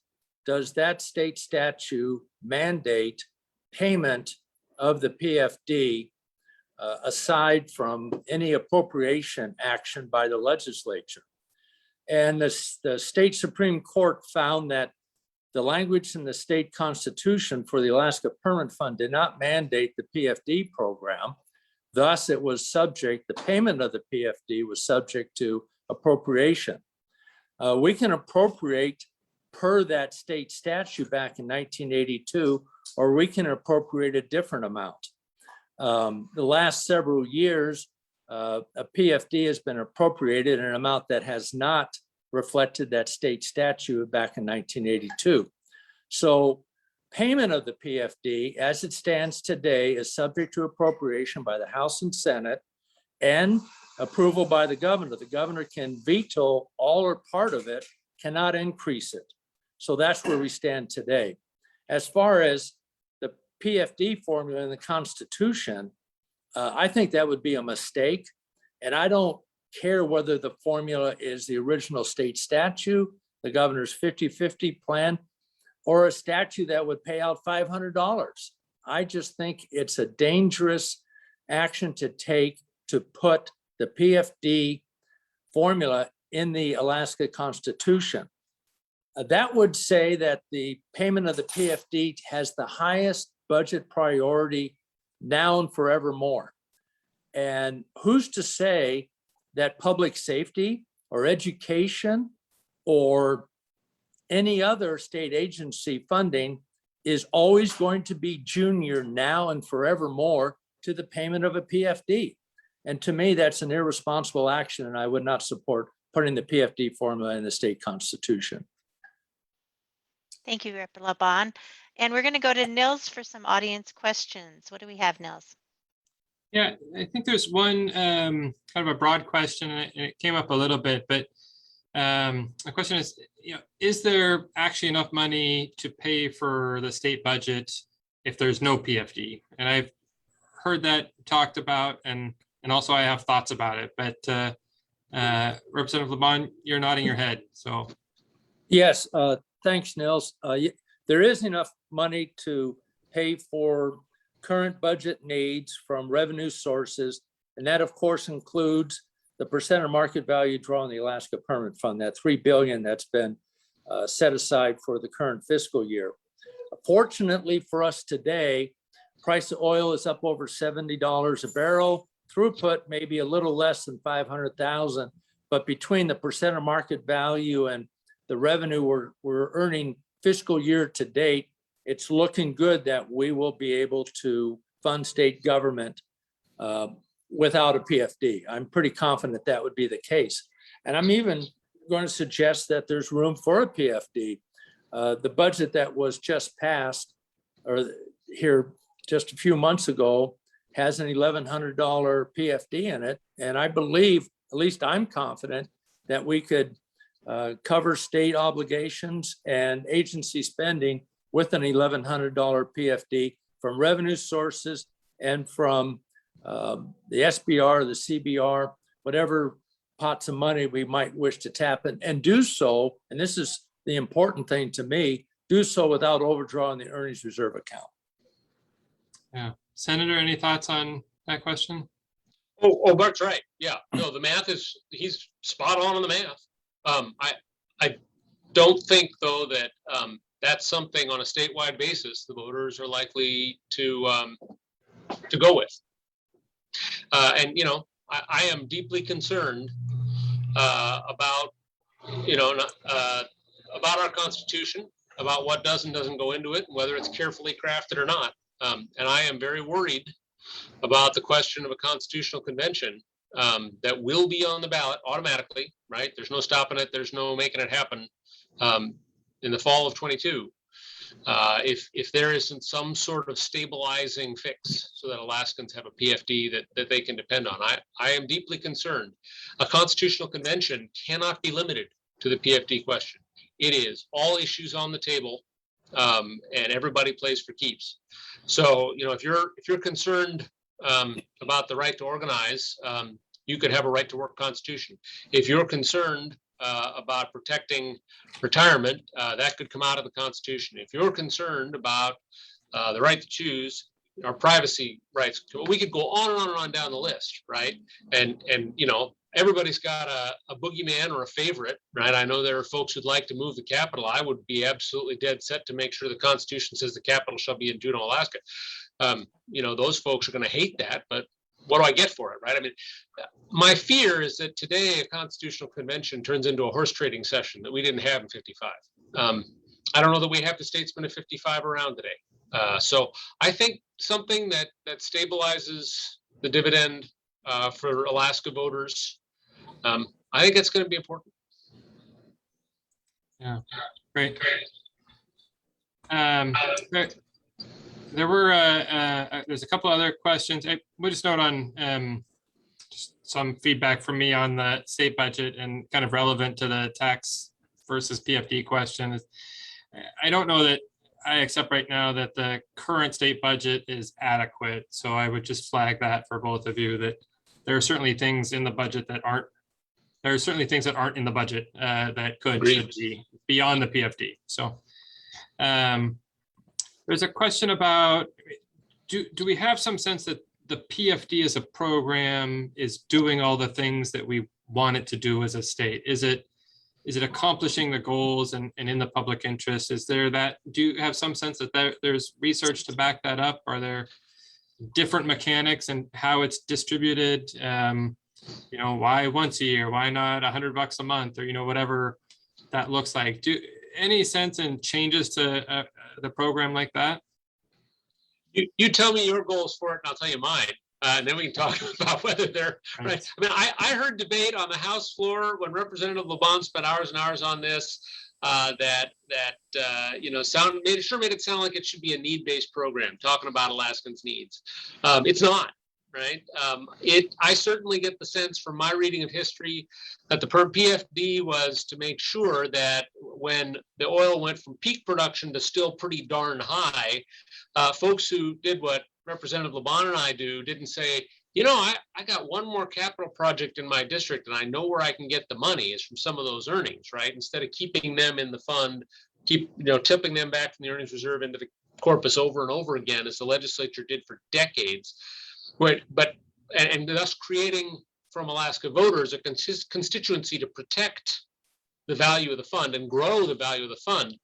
does that state statute mandate payment of the PFD aside from any appropriation action by the legislature? And the state Supreme Court found that the language in the state constitution for the Alaska Permanent Fund did not mandate the PFD program. Thus, it was subject, the payment of the PFD was subject to appropriation. We can appropriate per that state statute back in 1982, or we can appropriate a different amount. The last several years, a PFD has been appropriated in an amount that has not reflected that state statute back in 1982. So payment of the PFD as it stands today is subject to appropriation by the House and Senate and approval by the governor. The governor can veto all or part of it, cannot increase it. So that's where we stand today. As far as the PFD formula in the Constitution, I think that would be a mistake. And I don't care whether the formula is the original state statute, the governor's 50-50 plan, or a statute that would pay out $500. I just think it's a dangerous action to take to put the PFD formula in the Alaska Constitution. That would say that the payment of the PFD has the highest budget priority now and forevermore. And who's to say that public safety or education or any other state agency funding is always going to be junior now and forevermore to the payment of a PFD? And to me, that's an irresponsible action, and I would not support putting the PFD formula in the state constitution. Thank you, Rep. LeBon. And we're going to go to Nils for some audience questions. What do we have, Nils? Yeah, I think there's one kind of a broad question, and it came up a little bit, but the question is, is there actually enough money to pay for the state budget if there's no PFD? And I've heard that talked about, and also I have thoughts about it, but Representative LeBon, you're nodding your head, so. Yes, thanks, Nils. There is enough money to pay for current budget needs from revenue sources, and that of course includes the percent of market value drawn on the Alaska Permanent Fund, that $3 billion that's been set aside for the current fiscal year. Fortunately for us today, price of oil is up over $70 a barrel. Throughput maybe a little less than 500,000, but between the percent of market value and the revenue we're earning fiscal year to date, it's looking good that we will be able to fund state government without a PFD. I'm pretty confident that would be the case. And I'm even going to suggest that there's room for a PFD. The budget that was just passed, or here just a few months ago, has an $1,100 PFD in it. And I believe, at least I'm confident, that we could cover state obligations and agency spending with an $1,100 PFD from revenue sources and from the SBR, the CBR, whatever pots of money we might wish to tap in, and do so, and this is the important thing to me, do so without overdrawing the earnings reserve account. Yeah. Senator, any thoughts on that question? Oh, Bart's right. Yeah, no, the math he's spot on the math. I don't think though that that's something on a statewide basis the voters are likely to go with. And you know, I am deeply concerned about about our Constitution, about what does and doesn't go into it, and whether it's carefully crafted or not. And I am very worried about the question of a constitutional convention that will be on the ballot automatically, right? There's no stopping it. There's no making it happen in the fall of 22. If there isn't some sort of stabilizing fix so that Alaskans have a PFD that they can depend on, I am deeply concerned. A constitutional convention cannot be limited to the PFD question. It is all issues on the table, and everybody plays for keeps. So, you know, if you're concerned about the right to organize, you could have a right to work constitution. If you're concerned about protecting retirement, that could come out of the Constitution. If you're concerned about the right to choose, our privacy rights, we could go on and on and on down the list, right? And you know, everybody's got a boogeyman or a favorite, right? I know there are folks who'd like to move the capital. I would be absolutely dead set to make sure the Constitution says the capital shall be in Juneau, Alaska. You know, those folks are going to hate that, but what do I get for it, right? I mean, my fear is that today a constitutional convention turns into a horse trading session that we didn't have in 55. I don't know that we have the statesmen of 55 around today. So I think something that stabilizes the dividend for Alaska voters, I think it's going to be important. Yeah, great. There were there's a couple other questions. We'll just note on just some feedback from me on the state budget and kind of relevant to the tax versus PFD question. I don't know that I accept right now that the current state budget is adequate. So I would just flag that for both of you, that there are certainly things in the budget that aren't, there are certainly things that aren't in the budget that should be beyond the PFD. So there's a question about, do we have some sense that the PFD as a program is doing all the things that we want it to do as a state? Is it accomplishing the goals and in the public interest? Is there that, do you have some sense that there's research to back that up? Are there different mechanics and how it's distributed? You know, why once a year? Why not $100 a month, or, you know, whatever that looks like? Do any sense in changes to the program like that? You tell me your goals for it, and I'll tell you mine. And then we can talk about whether they're right. I mean, I heard debate on the House floor when Representative LeBon spent hours and hours on this. You know, made it sound like it should be a need-based program, talking about Alaskans' needs. It's not, right? I certainly get the sense from my reading of history that the PFD was to make sure that when the oil went from peak production to still pretty darn high, folks who did what Representative LeBon and I do didn't say, you know, I got one more capital project in my district and I know where I can get the money is from some of those earnings, right? Instead of keeping them in the fund, tipping them back from the earnings reserve into the corpus over and over again, as the legislature did for decades. And thus creating from Alaska voters a constituency to protect the value of the fund and grow the value of the fund.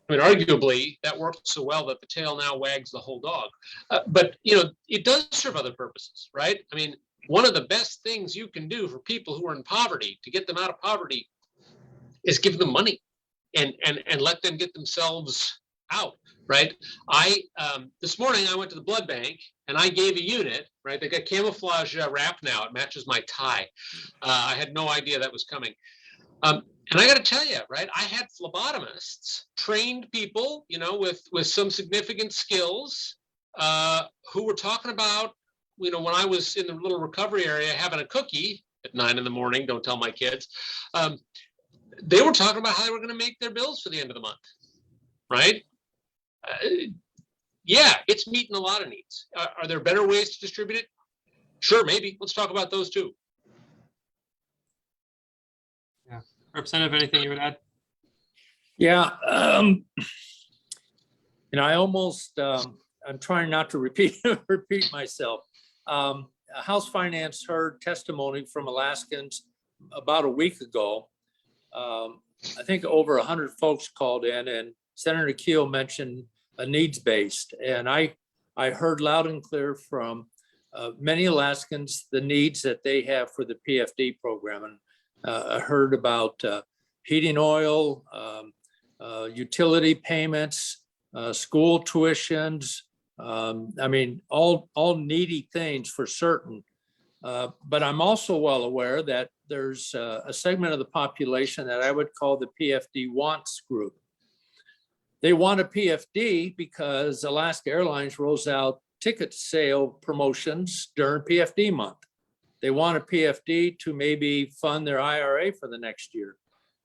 I mean, arguably, that worked so well that the tail now wags the whole dog. But, you know, it does serve other purposes, right? I mean, one of the best things you can do for people who are in poverty to get them out of poverty is give them money and let them get themselves out, right? This morning I went to the blood bank and I gave a unit, right? They got camouflage wrap now. It matches my tie. I had no idea that was coming. And I got to tell you, right, I had phlebotomists, trained people, you know, with some significant skills, who were talking about, you know, when I was in the little recovery area having a cookie at 9 in the morning, don't tell my kids, they were talking about how they were going to make their bills for the end of the month, right? Yeah, it's meeting a lot of needs. Are there better ways to distribute it? Sure, maybe. Let's talk about those too. Representative, anything you would add? Yeah, you know, I almost, I'm trying not to repeat myself. House Finance heard testimony from Alaskans about a week ago. I think over 100 folks called in, and Senator Kiehl mentioned a needs-based, and I heard loud and clear from many Alaskans the needs that they have for the PFD program. And I heard about heating oil, utility payments, school tuitions. I mean, all needy things for certain. But I'm also well aware that there's a segment of the population that I would call the PFD wants group. They want a PFD because Alaska Airlines rolls out ticket sale promotions during PFD month. They want a PFD to maybe fund their IRA for the next year.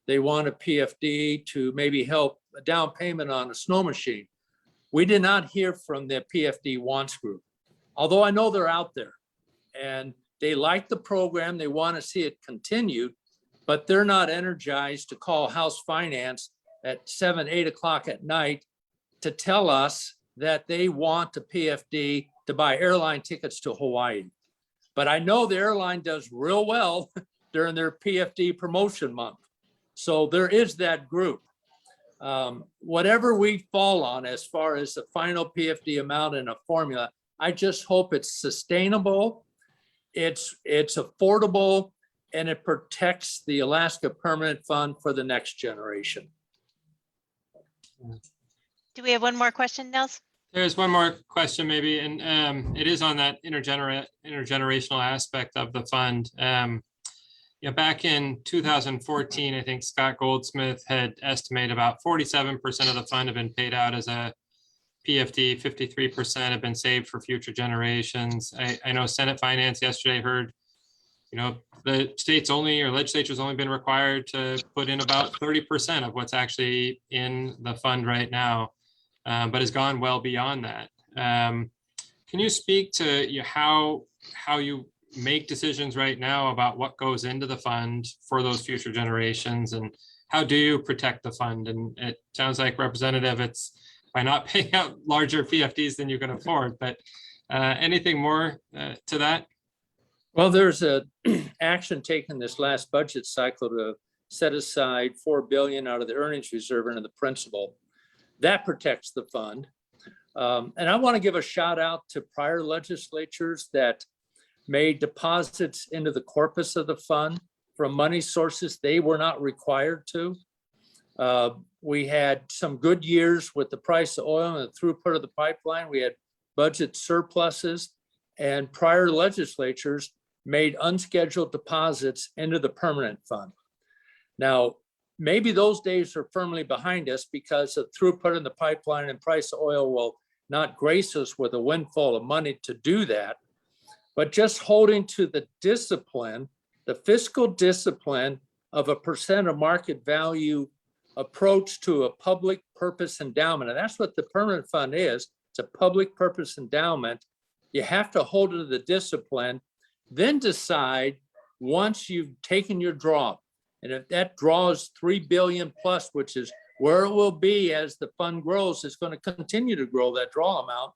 They want a PFD to maybe help a down payment on a snow machine. We did not hear from the PFD wants group, although I know they're out there and they like the program. They want to see it continued, but they're not energized to call House Finance at 7, 8 o'clock at night to tell us that they want a PFD to buy airline tickets to Hawaii. But I know the airline does real well during their PFD promotion month. So there is that group. Whatever we fall on as far as the final PFD amount in a formula, I just hope it's sustainable, it's affordable, and it protects the Alaska Permanent Fund for the next generation. Do we have one more question, Nils? There's one more question maybe, and it is on that intergenerational aspect of the fund. Yeah, back in 2014, I think Scott Goldsmith had estimated about 47% of the fund have been paid out as a PFD, 53% have been saved for future generations. I know Senate Finance yesterday heard, you know, the state's only, or legislature's only been required to put in about 30% of what's actually in the fund right now, but has gone well beyond that. Can you speak to how you make decisions right now about what goes into the fund for those future generations, and how do you protect the fund? And it sounds like, Representative, it's by not paying out larger PFDs than you can afford, but anything more to that? Well, there's a action taken this last budget cycle to set aside $4 billion out of the earnings reserve into the principal. That protects the fund. And I want to give a shout out to prior legislatures that made deposits into the corpus of the fund from money sources they were not required to. We had some good years with the price of oil and the throughput of the pipeline. We had budget surpluses, and prior legislatures made unscheduled deposits into the permanent fund. Now, maybe those days are firmly behind us because the throughput in the pipeline and price of oil will not grace us with a windfall of money to do that. But just holding to the discipline, the fiscal discipline of a percent of market value approach to a public purpose endowment. And that's what the permanent fund is. It's a public purpose endowment. You have to hold to the discipline, then decide once you've taken your draw. And if that draw is $3 billion plus, which is where it will be as the fund grows, it's going to continue to grow that draw amount.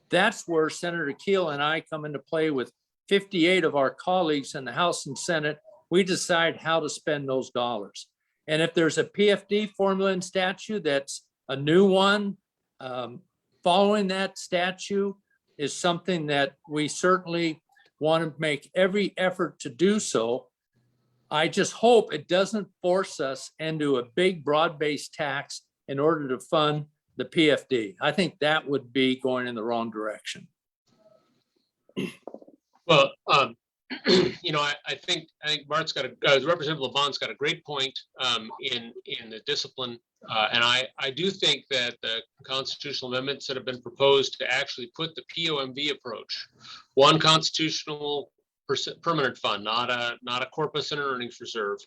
That's where Senator Kiehl and I come into play with 58 of our colleagues in the House and Senate, we decide how to spend those dollars. And if there's a PFD formula and statute that's a new one, following that statute is something that we certainly want to make every effort to do so. I just hope it doesn't force us into a big broad-based tax in order to fund the PFD. I think that would be going in the wrong direction. Well, I think Bart's got Representative LeBon's got a great point in the discipline. And I do think that the constitutional amendments that have been proposed to actually put the POMV approach, one constitutional permanent fund, not a corpus and an earnings reserve,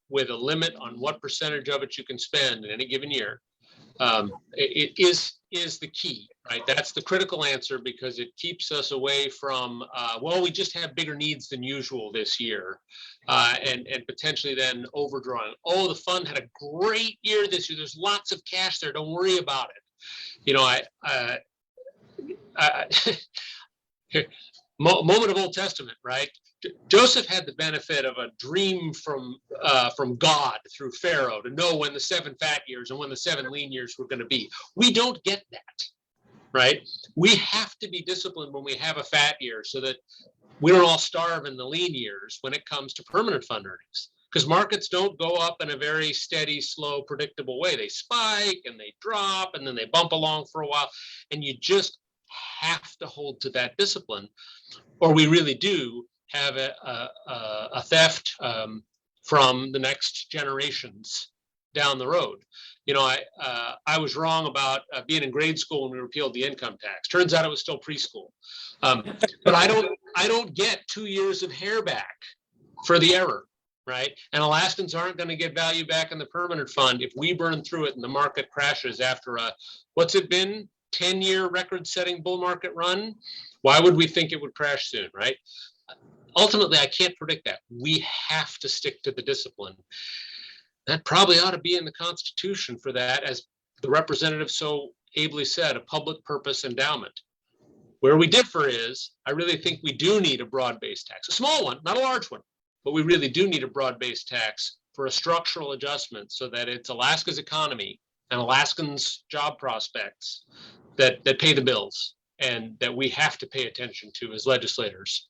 with a limit on what percentage of it you can spend in any given year, it is the key, right? That's the critical answer, because it keeps us away from, well, we just have bigger needs than usual this year, and potentially then overdrawing. Oh, the fund had a great year this year. There's lots of cash there. Don't worry about it. Moment of Old Testament, right? Joseph had the benefit of a dream from God through Pharaoh to know when the 7 fat years and when the 7 lean years were going to be. We don't get that, right? We have to be disciplined when we have a fat year so that we don't all starve in the lean years when it comes to permanent fund earnings. Because markets don't go up in a very steady, slow, predictable way. They spike and they drop and then they bump along for a while. And you just have to hold to that discipline, or we really do have a theft from the next generations down the road. I was wrong about being in grade school when we repealed the income tax. Turns out it was still preschool. But I don't get 2 years of hair back for the error, right? And Alaskans aren't going to get value back in the permanent fund if we burn through it and the market crashes after what's it been? 10-year record-setting bull market run. Why would we think it would crash soon, right? Ultimately, I can't predict that. We have to stick to the discipline. That probably ought to be in the Constitution for that, as the representative so ably said, a public purpose endowment. Where we differ is, I really think we do need a broad-based tax, a small one, not a large one, but we really do need a broad-based tax for a structural adjustment so that it's Alaska's economy and Alaskans' job prospects that pay the bills, and that we have to pay attention to as legislators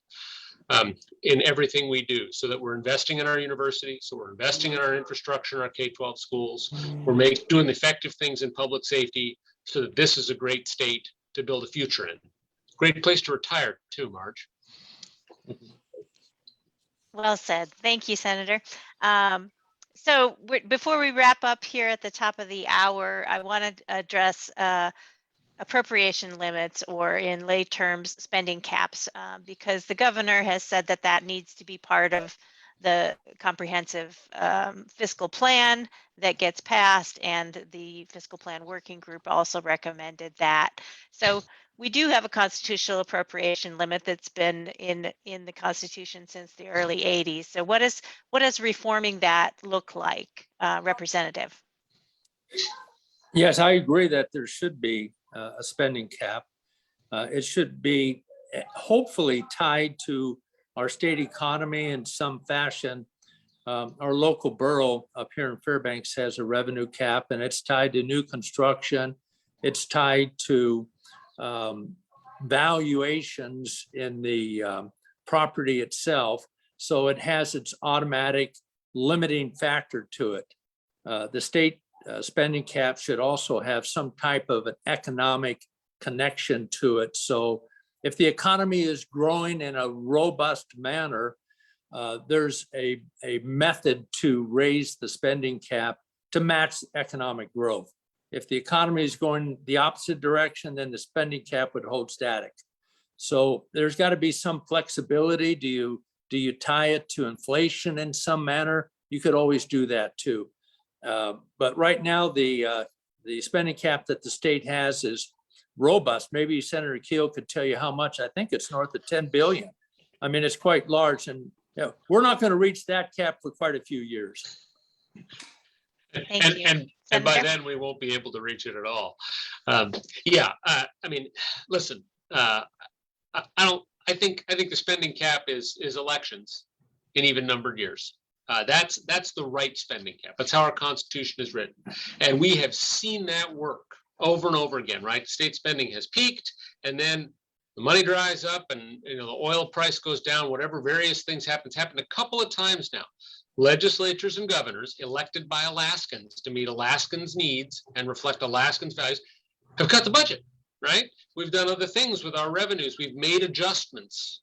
in everything we do, so that we're investing in our universities, so we're investing in our infrastructure in our K-12 schools, we're doing the effective things in public safety, so that this is a great state to build a future in. Great place to retire too, Marge. Well said. Thank you, Senator. So before we wrap up here at the top of the hour, I want to address appropriation limits, or in lay terms, spending caps, because the governor has said that needs to be part of the comprehensive fiscal plan that gets passed, and the fiscal plan working group also recommended that. So we do have a constitutional appropriation limit that's been in the Constitution since the early 80s. So what does reforming that look like, Representative? Yes, I agree that there should be a spending cap. It should be hopefully tied to our state economy in some fashion. Our local borough up here in Fairbanks has a revenue cap, and it's tied to new construction. It's tied to valuations in the property itself. So it has its automatic limiting factor to it. The state spending cap should also have some type of an economic connection to it. So if the economy is growing in a robust manner, there's a method to raise the spending cap to match economic growth. If the economy is going the opposite direction, then the spending cap would hold static. So there's got to be some flexibility. Do you tie it to inflation in some manner? You could always do that too. But right now, the spending cap that the state has is robust. Maybe Senator Kiehl could tell you how much. I think it's north of 10 billion. I mean, it's quite large, and we're not going to reach that cap for quite a few years. Thank you. And by then we won't be able to reach it at all. I mean, listen, I I think the spending cap is elections in even numbered years. That's the right spending cap. That's how our Constitution is written. And we have seen that work over and over again, right? State spending has peaked, and then the money dries up, and the oil price goes down, whatever various things happen. It's happened a couple of times now. Legislatures and governors elected by Alaskans to meet Alaskans' needs and reflect Alaskans' values have cut the budget, right? We've done other things with our revenues. We've made adjustments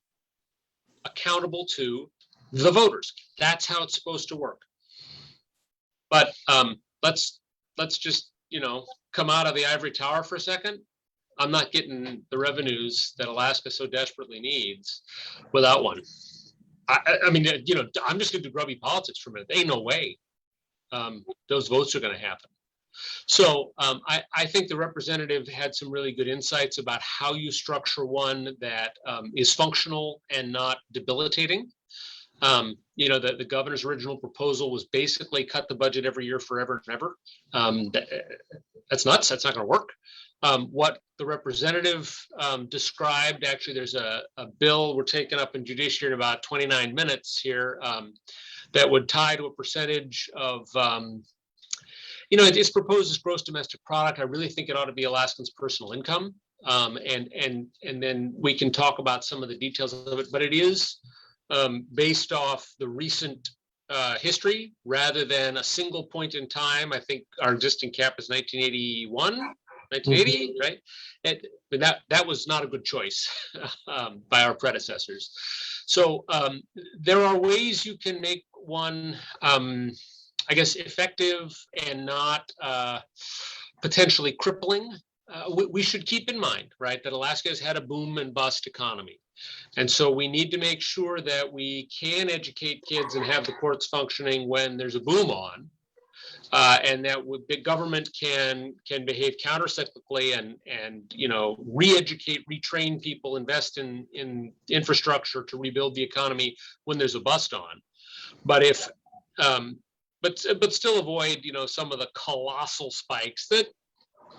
accountable to the voters. That's how it's supposed to work. But let's just come out of the ivory tower for a second. I'm not getting the revenues that Alaska so desperately needs without one. I mean, I'm just going to do grubby politics for a minute. There ain't no way those votes are going to happen. So I think the representative had some really good insights about how you structure one that is functional and not debilitating. The governor's original proposal was basically cut the budget every year forever and ever. That's nuts. That's not going to work. What the representative described, actually, there's a bill we're taking up in judiciary in about 29 minutes here that would tie to a percentage of, it's proposed as gross domestic product. I really think it ought to be Alaskans' personal income. And then we can talk about some of the details of it, but it is based off the recent history rather than a single point in time. I think our existing cap is 1981, 1980, right? But that was not a good choice by our predecessors. So there are ways you can make one, I guess, effective and not potentially crippling. We should keep in mind, right, that Alaska has had a boom and bust economy. And so we need to make sure that we can educate kids and have the courts functioning when there's a boom on, and that the government can behave countercyclically and re-educate, retrain people, invest in infrastructure to rebuild the economy when there's a bust on. But but still avoid some of the colossal spikes that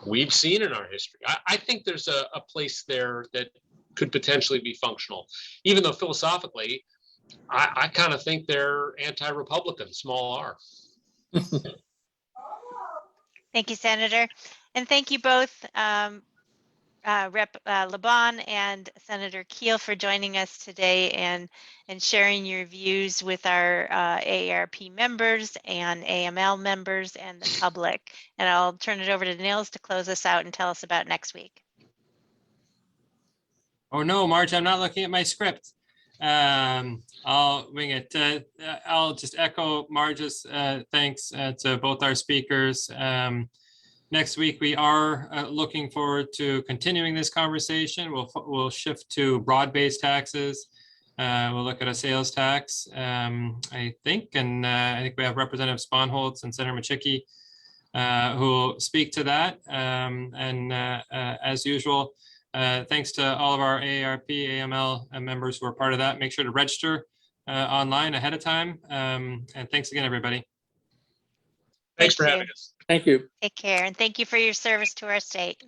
we've seen in our history. I think there's a place there that could potentially be functional, even though philosophically, I kind of think they're anti-Republican, small r. Thank you, Senator. And thank you both, Rep. LeBon and Senator Kiehl, for joining us today and sharing your views with our AARP members and AML members and the public. And I'll turn it over to Nils to close us out and tell us about next week. Oh no, Marge, I'm not looking at my script. I'll wing it. I'll just echo Marge's thanks to both our speakers. Next week, we are looking forward to continuing this conversation. We'll shift to broad-based taxes. We'll look at a sales tax, I think, and I think we have Representative Sponholz and Senator Machicki who will speak to that. As usual, thanks to all of our AARP, AML members who are part of that. Make sure to register online ahead of time. And thanks again, everybody. Thanks for having us. Thank you. Take care, and thank you for your service to our state.